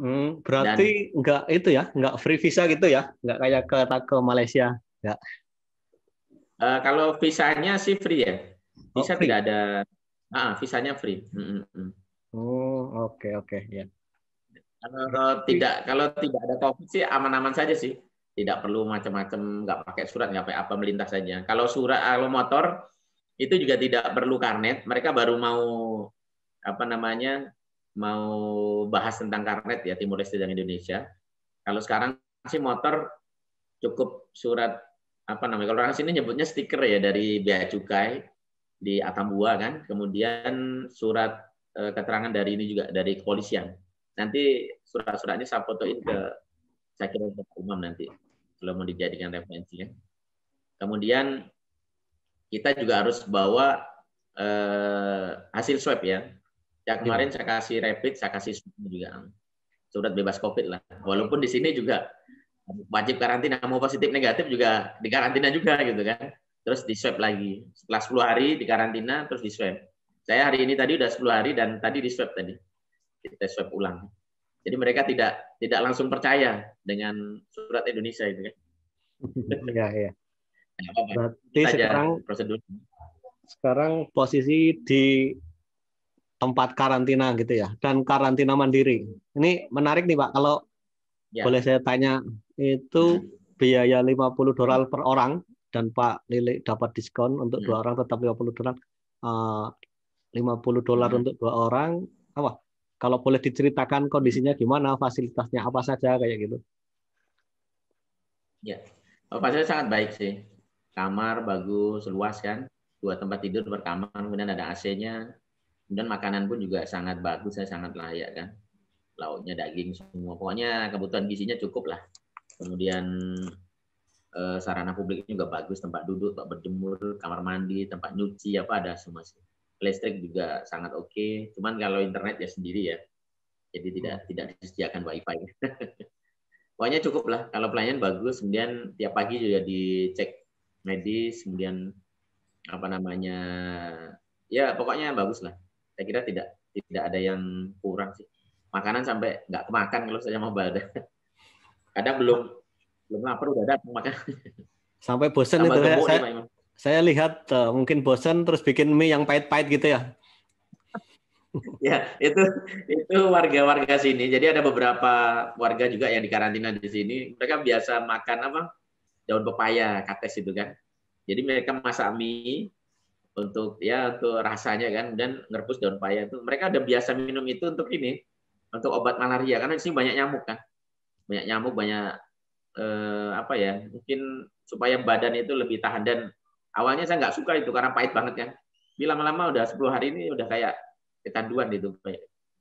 Dan Berarti nggak itu ya, nggak free visa gitu ya, nggak kayak ke Malaysia, nggak. kalau visanya sih free ya, Oh, visa tidak free. ada, visanya free. Oh, oke oke ya. Berarti Kalau tidak ada COVID sih aman-aman saja sih. Tidak perlu macam-macam, nggak pakai surat, nggak pakai apa, melintas saja. Kalau motor itu juga tidak perlu karnet. Mereka baru mau apa namanya mau bahas tentang karnet ya, Timor Leste dan Indonesia. Kalau sekarang sih motor cukup surat apa namanya? Kalau orang sini nyebutnya stiker ya dari bea cukai di Atambua kan. Kemudian surat keterangan dari ini juga dari kepolisian. Nanti surat-suratnya saya fotoin ke saya kira ke umum nanti kalau mau dijadikan referensi ya. Kemudian kita juga harus bawa hasil swab ya. Ya ya. kemarin saya kasih rapid, saya kasih swab juga surat bebas COVID lah. Walaupun di sini juga wajib karantina, mau positif negatif juga di karantina juga gitu kan. Terus di swab lagi. Setelah 10 hari di karantina terus di swab. Saya hari ini tadi udah 10 hari dan tadi di swab tadi. Kita swab ulang. Jadi mereka tidak langsung percaya dengan surat Indonesia itu kan. Iya, iya. Apa-apa. Berarti Kita aja sekarang prosedur. sekarang posisi di tempat karantina gitu ya, dan karantina mandiri. Ini menarik nih Pak, kalau Ya. boleh saya tanya, itu biaya $50 per orang, dan Pak Lili dapat diskon untuk 2 orang tetap $50. Eh, $50 untuk 2 orang, apa? Kalau boleh diceritakan kondisinya gimana, fasilitasnya apa saja kayak gitu. Ya. Fasilitas sangat baik sih. Kamar bagus, luas kan. 2 tempat tidur per kamar, kemudian ada AC-nya. Kemudian makanan pun juga sangat bagus, sangat layak kan. Lauknya daging semua. Pokoknya kebutuhan gizinya cukup lah. Kemudian sarana publiknya juga bagus, tempat duduk, tempat berjemur, kamar mandi, tempat nyuci apa ada semua sih. Listrik juga sangat oke. Cuman kalau internet ya sendiri ya. Jadi tidak disediakan wifi. Pokoknya cukup lah. Kalau pelayanan bagus, kemudian tiap pagi juga dicek medis, kemudian apa namanya, ya pokoknya bagus lah. Saya kira tidak ada yang kurang sih. Makanan sampai nggak kemakan kalau saya mau badan. Kadang belum lapar udah datang makan. Sampai bosan Tambah itu gemuk nih saya, Pak Imam. saya lihat mungkin bosan terus bikin mie yang pahit-pahit gitu ya. Ya itu warga-warga sini. Jadi ada beberapa warga juga yang dikarantina di sini. Mereka biasa makan apa? Daun pepaya, kates itu kan. Jadi mereka masak mie untuk rasanya kan, dan ngerebus daun pepaya itu. Mereka udah biasa minum itu untuk obat malaria karena di sini banyak nyamuk kan. Banyak nyamuk, banyak apa ya? Mungkin supaya badan itu lebih tahan, dan awalnya saya nggak suka itu karena pahit banget kan. Tapi lama-lama udah 10 hari ini udah kayak kecanduan itu.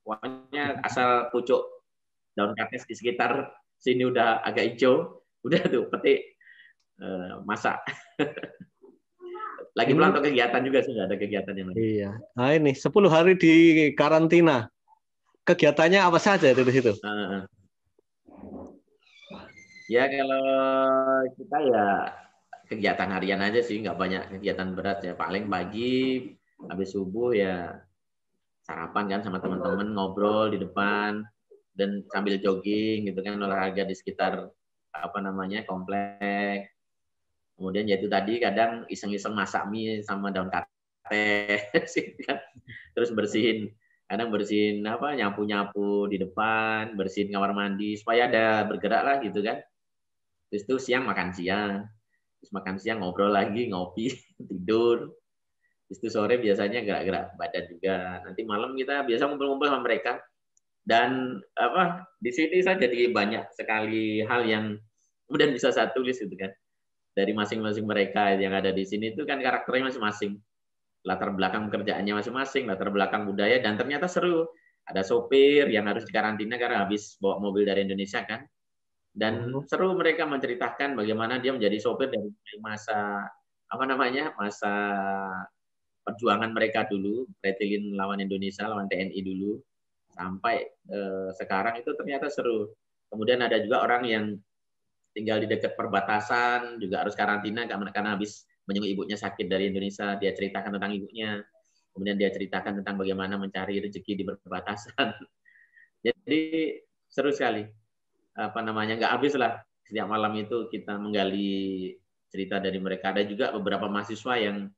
Pokoknya asal pucuk daun kates di sekitar sini udah agak hijau, udah tuh petik, masak. Lagi pulang Ini untuk kegiatan juga sudah ada kegiatan yang lain. iya. Nah ini 10 hari di karantina. Kegiatannya apa saja di situ? Ya kalau kita ya kegiatan harian aja sih, nggak banyak kegiatan berat ya. Paling pagi habis subuh ya sarapan kan sama teman-teman, ngobrol di depan dan sambil jogging gitu kan, olahraga di sekitar apa namanya komplek. Kemudian ya itu tadi kadang iseng-iseng masak mie sama daun kates, terus kadang bersihin apa, nyapu-nyapu di depan, bersihin kamar mandi supaya ada bergerak lah gitu kan. Terus itu siang makan siang, terus makan siang ngobrol lagi, ngopi, tidur. Terus itu sore biasanya gerak-gerak badan juga. Nanti malam kita biasa ngumpul-ngumpul sama mereka. Dan apa di sini saya jadi banyak sekali hal yang kemudian bisa saya tulis gitu kan. Dari masing-masing mereka yang ada di sini itu kan karakternya masing-masing. Latar belakang pekerjaannya masing-masing, latar belakang budaya, dan ternyata seru. Ada sopir yang harus dikarantina karena habis bawa mobil dari Indonesia kan. Dan seru mereka menceritakan bagaimana dia menjadi sopir dari masa apa namanya masa perjuangan mereka dulu, Retilin lawan Indonesia, lawan TNI dulu, sampai sekarang itu ternyata seru. Kemudian ada juga orang yang tinggal di dekat perbatasan juga harus karantina karena habis menjenguk ibunya sakit dari Indonesia. Dia ceritakan tentang ibunya, kemudian dia ceritakan tentang bagaimana mencari rezeki di perbatasan. Jadi seru sekali. Apa namanya, nggak habis lah. Setiap malam itu kita menggali cerita dari mereka. Ada juga beberapa mahasiswa yang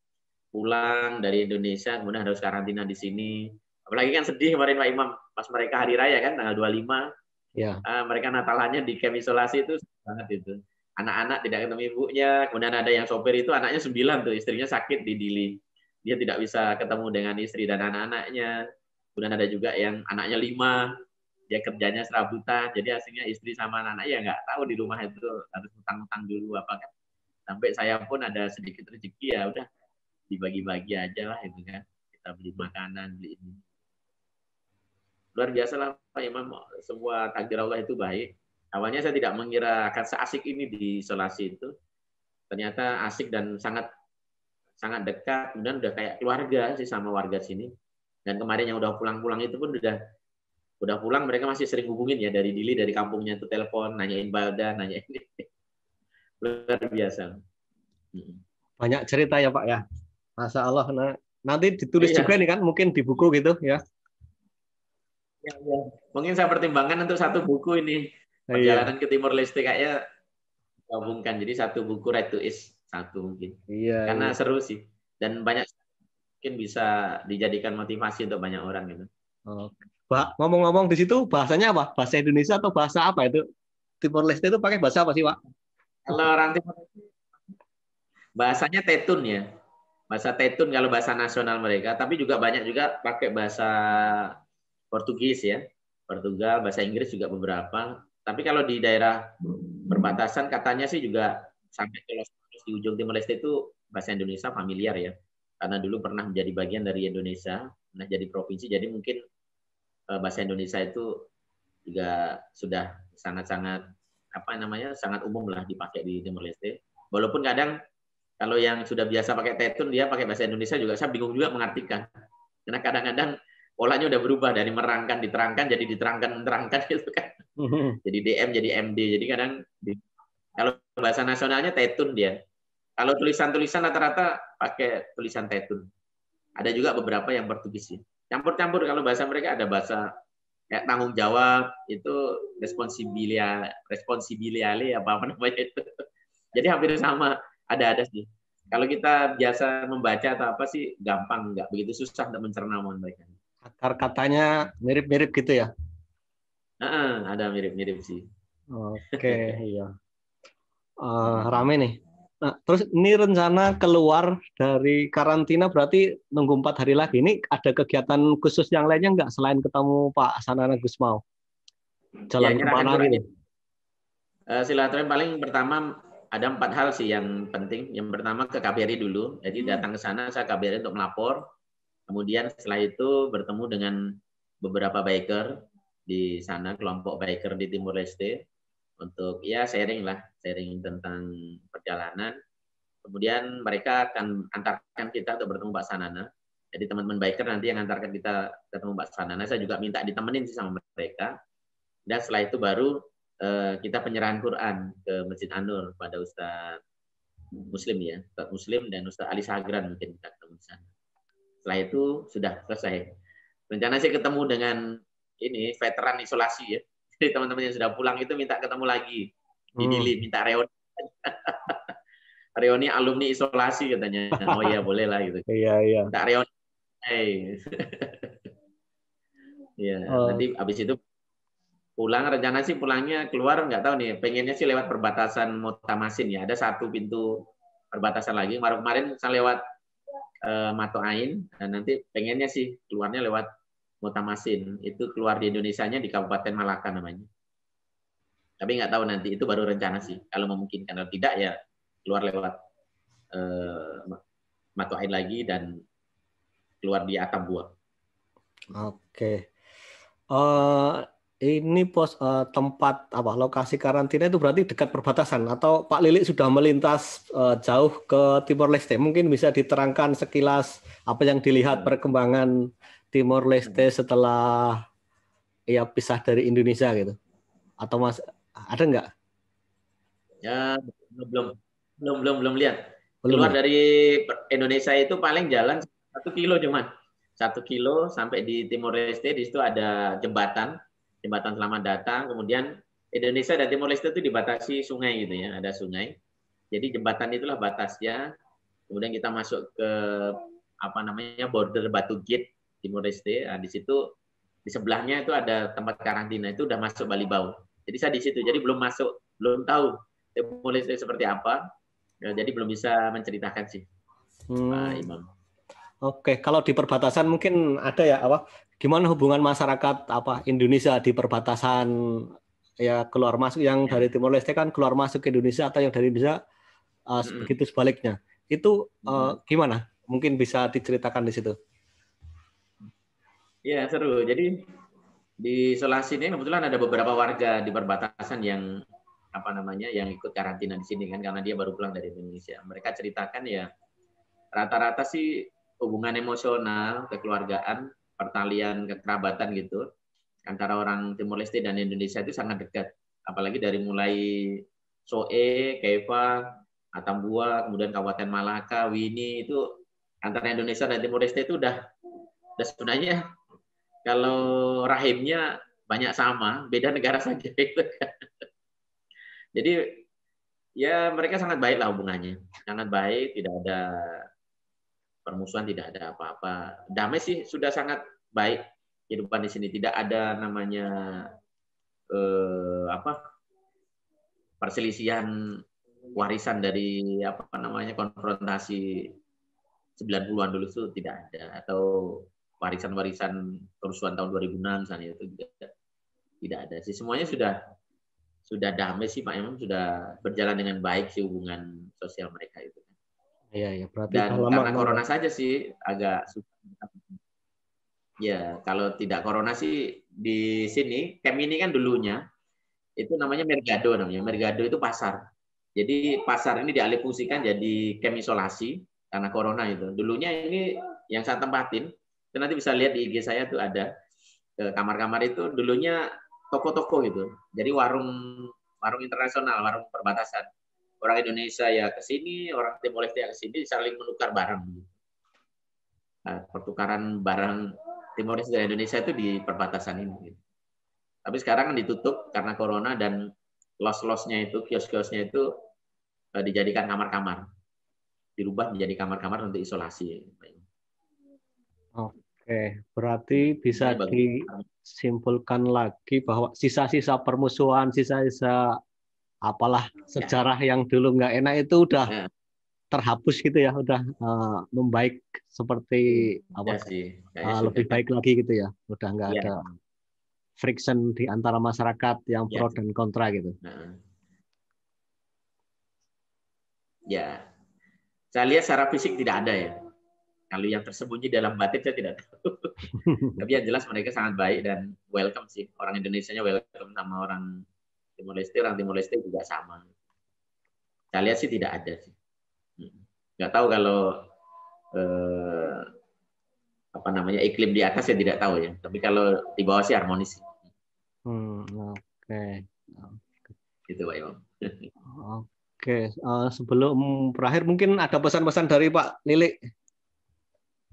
pulang dari Indonesia, kemudian harus karantina di sini. Apalagi kan sedih kemarin Pak Imam, pas mereka hari raya kan, tanggal 25, Ya. mereka Natalannya di camp isolasi itu banget itu. Anak-anak tidak ketemu ibunya, kemudian ada yang sopir itu anaknya 9 tuh, istrinya sakit di Dili. Dia tidak bisa ketemu dengan istri dan anak-anaknya. Kemudian ada juga yang anaknya 5, dia kerjanya serabutan, jadi aslinya istri sama anak-anak ya nggak tahu di rumah itu harus utang-utang dulu apa kan. Sampai saya pun ada sedikit rezeki ya udah dibagi-bagi aja lah itu kan. Kita beli makanan, beli ini. Luar biasa lah Pak Imam, semua takdir Allah itu baik. Awalnya saya tidak mengira akan seasik ini di isolasi itu. Ternyata asik dan sangat sangat dekat, kemudian udah kayak keluarga sih sama warga sini. Dan kemarin yang udah pulang-pulang itu pun udah pulang, mereka masih sering hubungin ya dari Dili, dari kampungnya itu telepon, nanyain badan, nanyain ini. Luar biasa. Banyak cerita ya Pak ya. Masya Allah. Nah, nanti ditulis Iya. juga nih kan, mungkin di buku gitu ya. Ya, ya. Mungkin saya pertimbangkan untuk satu buku ini. Iya. Perjalanan ke Timor Leste kayaknya gabungkan. Jadi satu buku Right to East, satu mungkin. Iya. Karena Iya. seru sih. Dan banyak mungkin bisa dijadikan motivasi untuk banyak orang gitu. Ngomong-ngomong di situ bahasanya apa? Bahasa Indonesia atau bahasa apa itu? Timor Leste itu pakai bahasa apa sih Pak? Kalau orang Timor Leste bahasanya Tetun ya. Bahasa Tetun kalau bahasa nasional mereka. Tapi juga banyak juga pakai bahasa Portugis ya. Portugal, bahasa Inggris juga beberapa. Tapi kalau di daerah perbatasan katanya sih juga sampai ke Los Angeles di ujung Timor Leste itu bahasa Indonesia familiar ya. Karena dulu pernah menjadi bagian dari Indonesia, pernah jadi provinsi, jadi mungkin bahasa Indonesia itu juga sudah sangat-sangat sangat umum lah dipakai di Timor Leste. Walaupun kadang kalau yang sudah biasa pakai Tetun dia pakai bahasa Indonesia juga saya bingung juga mengartikan. Karena kadang-kadang polanya udah berubah dari merangkan diterangkan jadi diterangkan menerangkan gitu kan. Jadi DM jadi MD. Jadi kadang kalau bahasa nasionalnya Tetun dia. Kalau tulisan-tulisan rata-rata pakai tulisan Tetun. Ada juga beberapa yang Portugis sih. Campur-campur kalau bahasa mereka ada bahasa kayak tanggung jawab itu responsibiliale apa namanya itu. Jadi hampir sama, ada sih. Kalau kita biasa membaca atau apa sih gampang, nggak begitu susah untuk mencerna mereka. Akar katanya mirip-mirip gitu ya? Ada mirip-mirip sih. Oke, iya. Rame nih. Nah, terus ini rencana keluar dari karantina berarti nunggu 4 hari lagi. Ini ada kegiatan khusus yang lainnya nggak selain ketemu Pak Sanana Gusmao? Jalan kemana gitu? Silaturahmi paling pertama ada 4 hal sih yang penting. Yang pertama ke KBRI dulu. Jadi datang ke sana saya KBRI untuk melapor. Kemudian setelah itu bertemu dengan beberapa biker di sana, kelompok biker di Timor Leste. Untuk ya sharing tentang perjalanan. Kemudian mereka akan antarkan kita untuk bertemu Pak Sanana. Jadi teman-teman biker nanti yang antarkan kita ketemu Pak Sanana. Saya juga minta ditemenin sih sama mereka. Dan setelah itu baru kita penyerahan Quran ke Masjid An-Nur pada Ustadz Muslim ya, Ustadz Muslim dan Ustadz Ali Sagran mungkin kita ketemu di sana. Setelah itu sudah selesai. Rencana sih ketemu dengan ini veteran isolasi ya. Jadi teman-teman yang sudah pulang itu minta ketemu lagi di Dili, minta reuni. Reuni alumni isolasi katanya. Oh iya boleh lah gitu. Iya. Minta reuni. Ya, nanti habis itu pulang, rencana sih pulangnya keluar nggak tahu nih, pengennya sih lewat perbatasan Motamasin ya. Ada satu pintu perbatasan lagi. Kemarin saya lewat Mato Ain dan nanti pengennya sih keluarnya lewat Motamasin. Itu keluar di Indonesianya di Kabupaten Malaka namanya. Tapi nggak tahu nanti, itu baru rencana sih. Kalau memungkinkan, kalau tidak ya keluar lewat Mato Ain lagi dan keluar di Atambua. Oke. Ini tempat lokasi karantina itu berarti dekat perbatasan atau Pak Lilik sudah melintas jauh ke Timor Leste? Mungkin bisa diterangkan sekilas apa yang dilihat perkembangan Timor Leste setelah ya pisah dari Indonesia gitu? Atau ada nggak? Ya belum lihat. Keluar dari Indonesia itu paling jalan 1 kilo cuman. 1 kilo sampai di Timor Leste, di situ ada jembatan. jembatan selamat datang. Kemudian Indonesia dan Timor Leste itu dibatasi sungai gitu ya, ada sungai. Jadi jembatan itulah batasnya. Kemudian kita masuk ke apa namanya border Batu Gate Timor Leste. Nah, di situ di sebelahnya itu ada tempat karantina, itu udah masuk Bali Bau. Jadi saya di situ. Jadi belum masuk, belum tahu Timor Leste seperti apa. Ya, jadi belum bisa menceritakan sih, Pak Imam. Oke, kalau di perbatasan mungkin ada ya apa? Gimana hubungan masyarakat apa Indonesia di perbatasan ya keluar masuk yang dari Timor Leste kan keluar masuk ke Indonesia atau yang dari Indonesia begitu sebaliknya. Itu gimana? Mungkin bisa diceritakan di situ. Ya, seru. Jadi di Sulawesi ini kebetulan ada beberapa warga di perbatasan yang apa namanya yang ikut karantina di sini kan karena dia baru pulang dari Indonesia. Mereka ceritakan ya rata-rata sih hubungan emosional, kekeluargaan, pertalian, kekerabatan gitu antara orang Timor Leste dan Indonesia itu sangat dekat. Apalagi dari mulai Soe, Keva, Atambua, kemudian Kabupaten Malaka, Wini itu antara Indonesia dan Timor Leste itu udah sebenarnya kalau rahimnya banyak sama, beda negara saja gitu. Jadi ya mereka sangat baik lah hubungannya, sangat baik, tidak ada permusuhan, tidak ada apa-apa. Damai sih sudah sangat baik kehidupan di sini. Tidak ada namanya perselisihan warisan dari apa namanya konfrontasi 90-an dulu itu tidak ada, atau warisan-warisan kerusuhan tahun 2006 misalnya itu juga tidak ada sih. Semuanya sudah damai sih Pak Imam, sudah berjalan dengan baik sih hubungan sosial mereka itu. Iya, berarti Dan karena corona saja sih agak susah. Ya, kalau tidak corona sih di sini, camp ini kan dulunya itu namanya Mergado namanya. Mergado itu pasar. Jadi pasar ini dialihfungsikan jadi camp isolasi karena corona itu. Dulunya ini yang saya tempatin, itu nanti bisa lihat di IG saya tuh ada kamar-kamar itu dulunya toko-toko gitu. Jadi warung internasional, warung perbatasan. Orang Indonesia ya ke sini, orang Timor Leste ya ke sini, saling menukar barang. Nah, pertukaran barang Timor Leste dan Indonesia itu di perbatasan ini. Tapi sekarang kan ditutup karena corona dan los-losnya itu, kios-kiosnya itu dijadikan kamar-kamar. Dirubah menjadi kamar-kamar untuk isolasi. Oke, berarti bisa disimpulkan lagi bahwa sisa-sisa permusuhan, sisa-sisa apalah sejarah yang dulu nggak enak itu udah terhapus gitu ya, udah membaik seperti apa lebih baik lagi gitu ya, udah nggak ada friction di antara masyarakat yang pro dan kontra gitu. Ya, saya lihat secara fisik tidak ada ya. Kalau yang tersembunyi dalam batin saya tidak tahu. Tapi yang jelas mereka sangat baik dan welcome sih. Orang Indonesianya welcome sama orang Timor Leste juga sama. Saya lihat sih tidak ada sih. Nggak tahu kalau apa namanya iklim di atas saya tidak tahu ya. Tapi kalau di bawah sih harmonis. Oke. Gitu Pak Imam. Oke. Sebelum berakhir mungkin ada pesan-pesan dari Pak Lilik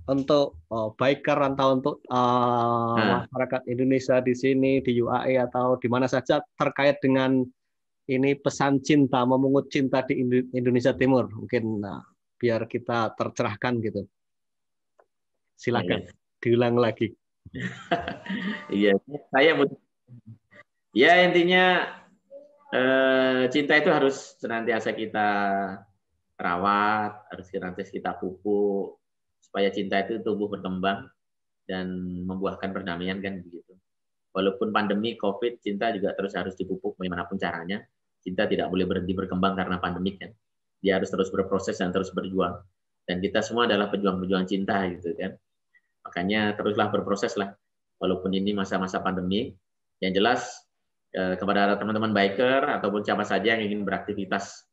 untuk biker atau untuk masyarakat Indonesia di sini di UAE atau di mana saja terkait dengan ini pesan cinta, memungut cinta di Indonesia Timur, mungkin biar kita tercerahkan gitu. Silakan diulang lagi. Iya, ya intinya cinta itu harus senantiasa kita rawat, harus senantiasa kita pupuk supaya cinta itu tumbuh berkembang dan membuahkan perdamaian kan begitu. Walaupun pandemi COVID, cinta juga terus harus dipupuk bagaimanapun caranya. Cinta tidak boleh berhenti berkembang karena pandemi kan. Dia harus terus berproses dan terus berjuang. Dan kita semua adalah pejuang-pejuang cinta gitu kan. Makanya teruslah berproses lah. Walaupun ini masa-masa pandemi, yang jelas kepada teman-teman biker ataupun siapa saja yang ingin beraktivitas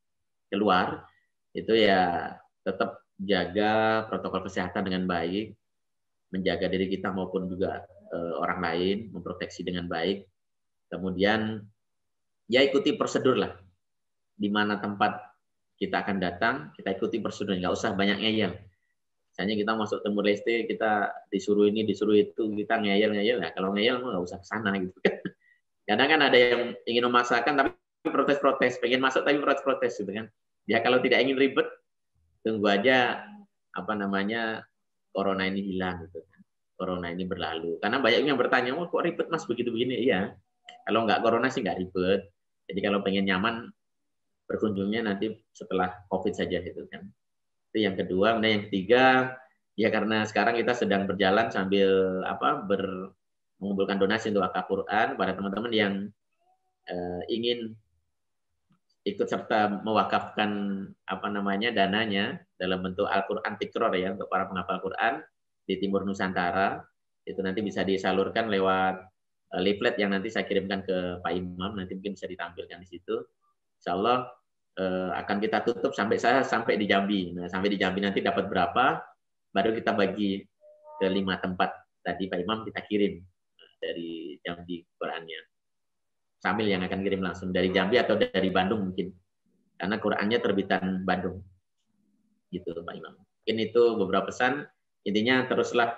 keluar, itu ya tetap jaga protokol kesehatan dengan baik, menjaga diri kita maupun juga orang lain, memproteksi dengan baik. Kemudian ya ikuti prosedur lah. Di mana tempat kita akan datang, kita ikuti prosedur, nggak usah banyak ngeyel. Misalnya kita masuk Timor Leste, kita disuruh ini, disuruh itu, kita ngeyel. Nah, kalau ngeyel nggak usah ke sana gitu kan. Kadang kan ada yang ingin memaksakan tapi protes-protes, pengen masuk tapi protes-protes gitu kan. Ya kalau tidak ingin ribet, tunggu aja apa namanya corona ini hilang gitu kan. Corona ini berlalu. Karena banyak yang bertanya, "Oh, kok ribet Mas begitu begini?" Iya. Kalau nggak corona sih nggak ribet. Jadi kalau pengen nyaman berkunjungnya nanti setelah Covid saja gitu kan. Itu yang kedua. Kemudian yang ketiga, ya karena sekarang kita sedang berjalan sambil mengumpulkan donasi untuk wakaf Quran pada teman-teman yang ingin ikut serta mewakafkan apa namanya dananya dalam bentuk Al-Qur'an Tikror ya untuk para penghafal Quran di Timur Nusantara. Itu nanti bisa disalurkan lewat leaflet yang nanti saya kirimkan ke Pak Imam, nanti mungkin bisa ditampilkan di situ. Insya Allah akan kita tutup sampai di Jambi. Nah, sampai di Jambi nanti dapat berapa, baru kita bagi ke 5 tempat tadi Pak Imam kita kirim dari Jambi Qurannya. Sambil yang akan kirim langsung dari Jambi atau dari Bandung mungkin. Karena Qurannya terbitan Bandung. Gitu Pak Imam. Mungkin itu beberapa pesan. Intinya teruslah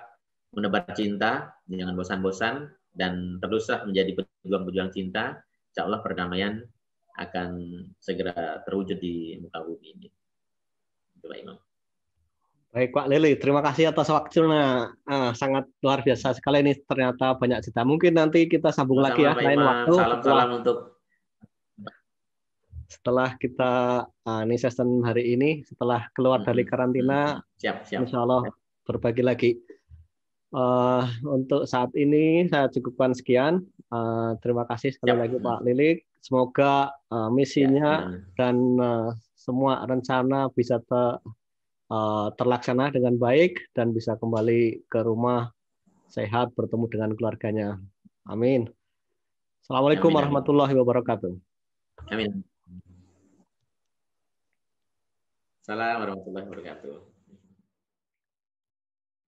menebar cinta, jangan bosan-bosan, dan teruslah menjadi pejuang-pejuang cinta. Insya Allah perdamaian akan segera terwujud di muka bumi ini. Itu Pak Imam. Baik Pak Lili, terima kasih atas waktunya. Sangat luar biasa sekali ini, ternyata banyak cerita. Mungkin nanti kita sambung lagi ya, lain waktu. Salam-salam untuk setelah kita ini session hari ini, setelah keluar dari karantina, siap. Insya Allah berbagi lagi. Untuk saat ini saya cukupkan sekian. Terima kasih sekali lagi Pak Lili. Semoga misinya dan semua rencana bisa terlaksana dengan baik dan bisa kembali ke rumah sehat bertemu dengan keluarganya. Amin. Assalamualaikum warahmatullahi wabarakatuh. Amin. Assalamualaikum warahmatullahi wabarakatuh.